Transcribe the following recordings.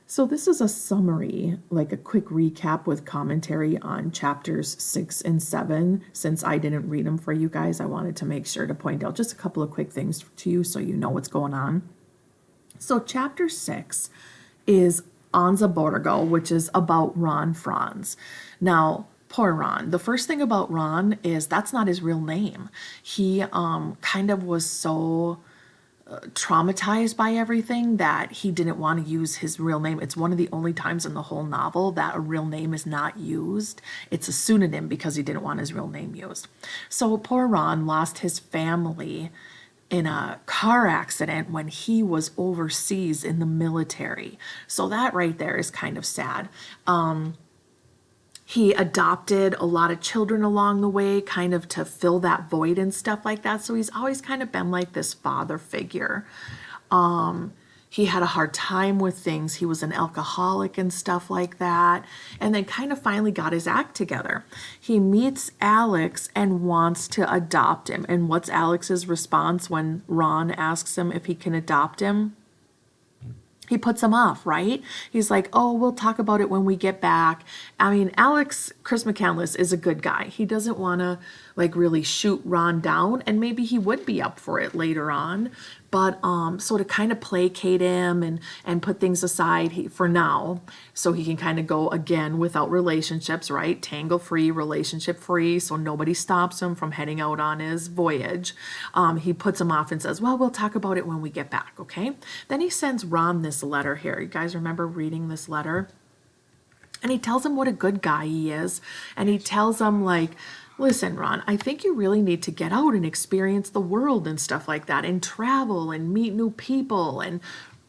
So this is a summary, like a quick recap with commentary on chapters 6 and 7. Since I didn't read them for you guys, I wanted to make sure to point out just a couple of quick things to you so you know what's going on. So chapter 6 is Anza Borgo, which is about Ron Franz. Now, poor Ron. The first thing about Ron is that's not his real name. He kind of was so traumatized by everything that he didn't want to use his real name. It's one of the only times in the whole novel that a real name is not used. It's a pseudonym because he didn't want his real name used. So poor Ron lost his family in a car accident when he was overseas in the military. So that right there is kind of sad. He adopted a lot of children along the way, kind of to fill that void and stuff like that. So he's always kind of been like this father figure. He had a hard time with things. He was an alcoholic and stuff like that. And then kind of finally got his act together. He meets Alex and wants to adopt him. And what's Alex's response when Ron asks him if he can adopt him? He puts him off, right? He's like, oh, we'll talk about it when we get back. I mean, Chris McCandless is a good guy. He doesn't want to like really shoot Ron down, and maybe he would be up for it later on. But so to kind of placate him and put things aside for now, so he can kind of go again without relationships, right? Tangle free, relationship free, so nobody stops him from heading out on his voyage. He puts him off and says, well, we'll talk about it when we get back, okay? Then he sends Ron this letter here. You guys remember reading this letter? And he tells him what a good guy he is. And he tells him, like, listen, Ron, I think you really need to get out and experience the world and stuff like that and travel and meet new people. And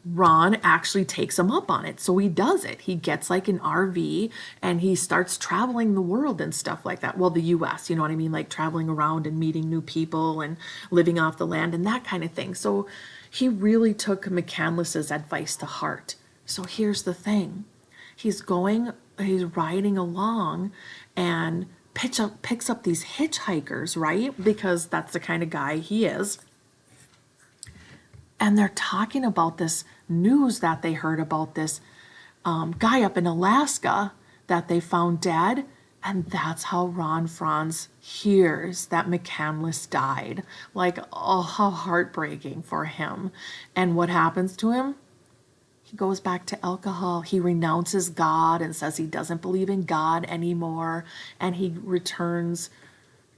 Ron actually takes him up on it. So he does it. He gets like an RV and he starts traveling the world and stuff like that. Well, the US, you know what I mean? Like traveling around and meeting new people and living off the land and that kind of thing. So he really took McCandless's advice to heart. So here's the thing. He's riding along and picks up these hitchhikers, right? Because that's the kind of guy he is. And they're talking about this news that they heard about this guy up in Alaska that they found dead. And that's how Ron Franz hears that McCandless died. Like, oh, how heartbreaking for him. And what happens to him? He goes back to alcohol. He renounces God and says he doesn't believe in God anymore. And he returns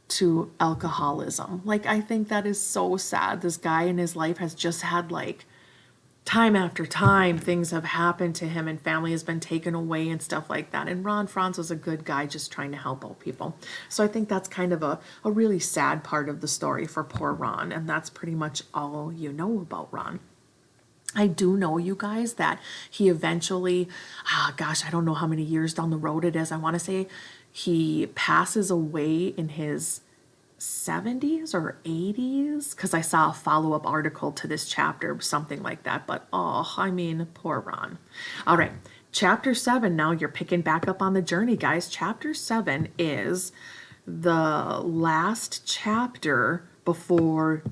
to alcoholism. Like, I think that is so sad. This guy in his life has just had, like, time after time, things have happened to him and family has been taken away and stuff like that. And Ron Franz was a good guy just trying to help out people. So I think that's kind of a really sad part of the story for poor Ron. And that's pretty much all you know about Ron. I do know, you guys, that he eventually, gosh, I don't know how many years down the road it is. I want to say he passes away in his 70s or 80s, because I saw a follow-up article to this chapter, something like that. But, oh, I mean, poor Ron. All right, chapter 7, now you're picking back up on the journey, guys. Chapter 7 is the last chapter before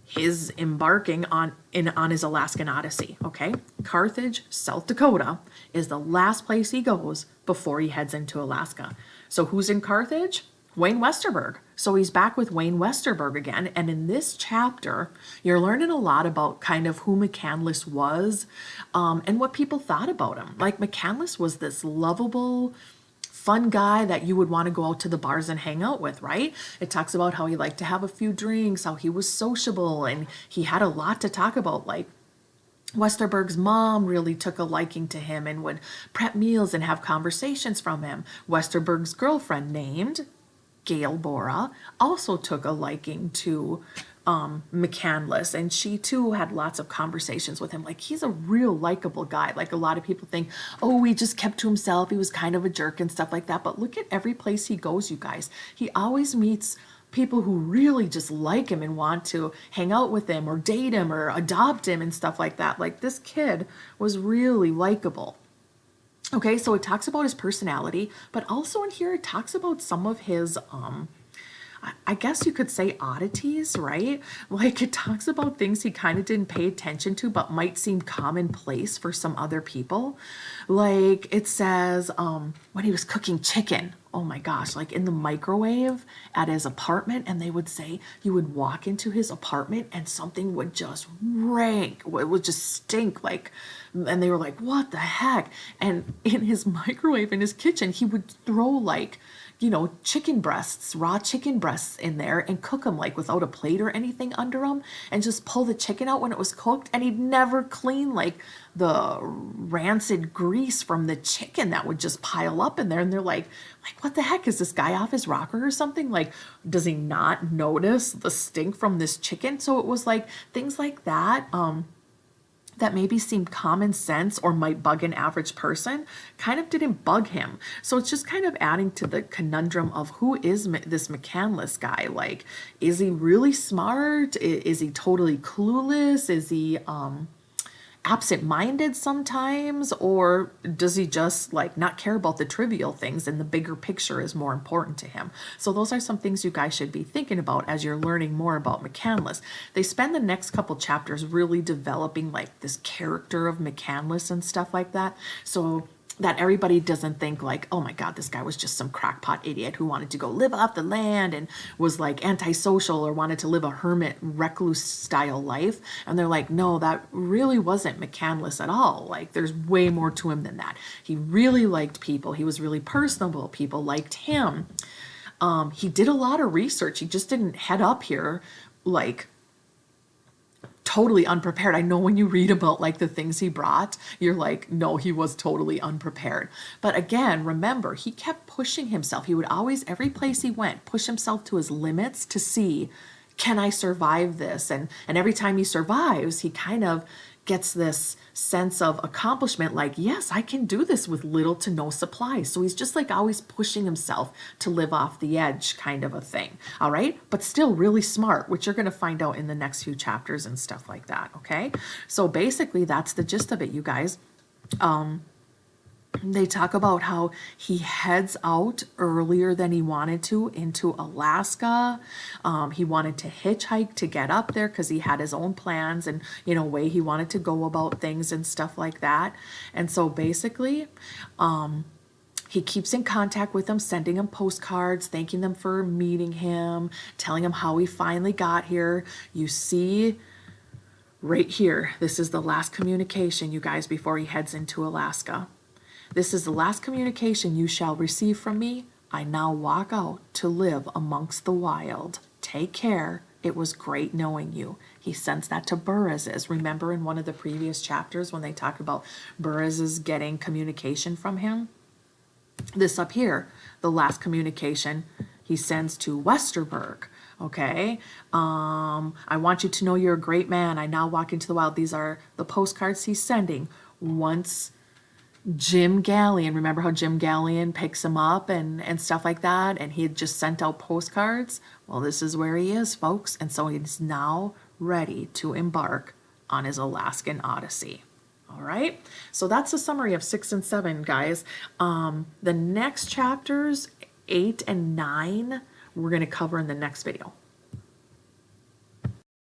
his embarking on his Alaskan Odyssey, okay? Carthage, South Dakota is the last place he goes before he heads into Alaska. So who's in Carthage? Wayne Westerberg. So he's back with Wayne Westerberg again. And in this chapter, you're learning a lot about kind of who McCandless was and what people thought about him. Like, McCandless was this lovable, fun guy that you would want to go out to the bars and hang out with, right? It talks about how he liked to have a few drinks, how he was sociable, and he had a lot to talk about. Like, Westerberg's mom really took a liking to him and would prep meals and have conversations from him. Westerberg's girlfriend, named Gail Bora, also took a liking to McCandless, and she too had lots of conversations with him. Like, he's a real likable guy. Like, a lot of people think, oh, he just kept to himself, he was kind of a jerk and stuff like that. But look at every place he goes, you guys. He always meets people who really just like him and want to hang out with him or date him or adopt him and stuff like that. Like, this kid was really likable. Okay, so it talks about his personality, but also in here it talks about some of his I guess you could say oddities, right? Like it talks about things he kind of didn't pay attention to, but might seem commonplace for some other people. Like it says, when he was cooking chicken, oh my gosh, like in the microwave at his apartment, and they would say you would walk into his apartment and something would just rank, it would just stink like, and they were like, what the heck? And in his microwave in his kitchen, he would throw like, chicken breasts, raw chicken breasts in there and cook them like without a plate or anything under them and just pull the chicken out when it was cooked. And he'd never clean like the rancid grease from the chicken that would just pile up in there. And they're like, what the heck? Is this guy off his rocker or something? Like, does he not notice the stink from this chicken? So it was like things like that. That maybe seemed common sense or might bug an average person kind of didn't bug him. So it's just kind of adding to the conundrum of who is this McCandless guy? Like, is he really smart? Is he totally clueless? Is he absent-minded sometimes, or does he just like not care about the trivial things and the bigger picture is more important to him? So those are some things you guys should be thinking about as you're learning more about McCandless. They spend the next couple chapters really developing like this character of McCandless and stuff like that, so that everybody doesn't think like, oh my God, this guy was just some crackpot idiot who wanted to go live off the land and was like antisocial or wanted to live a hermit recluse style life. And they're like, no, that really wasn't McCandless at all. Like there's way more to him than that. He really liked people. He was really personable. People liked him. He did a lot of research. He just didn't head up here like totally unprepared. I know when you read about like the things he brought, you're like, no, he was totally unprepared. But again, remember, he kept pushing himself. He would always, every place he went, push himself to his limits to see, can I survive this? And every time he survives, he kind of gets this sense of accomplishment, like, yes, I can do this with little to no supplies. So he's just like always pushing himself to live off the edge kind of a thing. All right. But still really smart, which you're going to find out in the next few chapters and stuff like that. Okay. So basically that's the gist of it, you guys. They talk about how he heads out earlier than he wanted to into Alaska. He wanted to hitchhike to get up there because he had his own plans and, way he wanted to go about things and stuff like that. And so basically, he keeps in contact with them, sending them postcards, thanking them for meeting him, telling them how he finally got here. You see right here, this is the last communication, you guys, before he heads into Alaska. This is the last communication you shall receive from me. I now walk out to live amongst the wild. Take care. It was great knowing you. He sends that to Burriz's. Remember in one of the previous chapters when they talk about Burriz's getting communication from him? This up here, the last communication he sends to Westerberg. Okay, I want you to know you're a great man. I now walk into the wild. These are the postcards he's sending once Jim Gallion, remember how Jim Gallion picks him up and stuff like that, and he had just sent out postcards? Well, this is where he is, folks, and so he's now ready to embark on his Alaskan Odyssey. All right, so that's a summary of 6 and 7, guys. The next chapters, 8 and 9, we're going to cover in the next video.